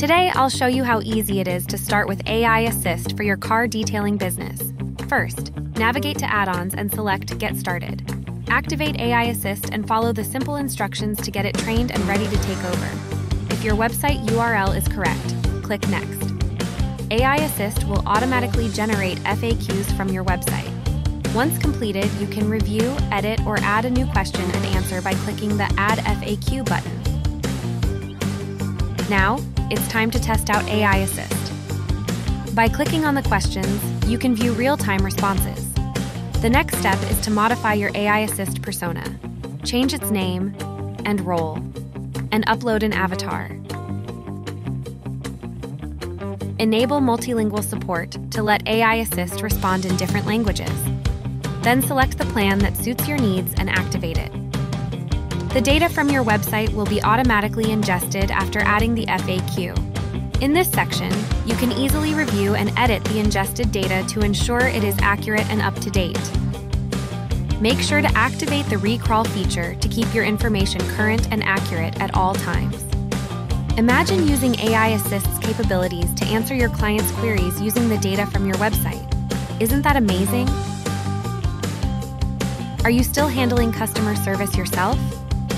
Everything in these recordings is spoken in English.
Today, I'll show you how easy it is to start with AI Assist for your car detailing business. First, navigate to Add-ons and select Get Started. Activate AI Assist and follow the simple instructions to get it trained and ready to take over. If your website URL is correct, click Next. AI Assist will automatically generate FAQs from your website. Once completed, you can review, edit, or add a new question and answer by clicking the Add FAQ button. Now, it's time to test out AI Assist. By clicking on the questions, you can view real-time responses. The next step is to modify your AI Assist persona, change its name and role, and upload an avatar. Enable multilingual support to let AI Assist respond in different languages. Then select the plan that suits your needs and activate it. The data from your website will be automatically ingested after adding the FAQ. In this section, you can easily review and edit the ingested data to ensure it is accurate and up to date. Make sure to activate the recrawl feature to keep your information current and accurate at all times. Imagine using AI Assist's capabilities to answer your clients' queries using the data from your website. Isn't that amazing? Are you still handling customer service yourself?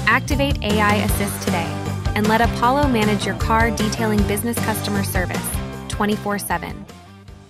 Activate AI Assist today and let Apollo manage your car detailing business customer service 24/7.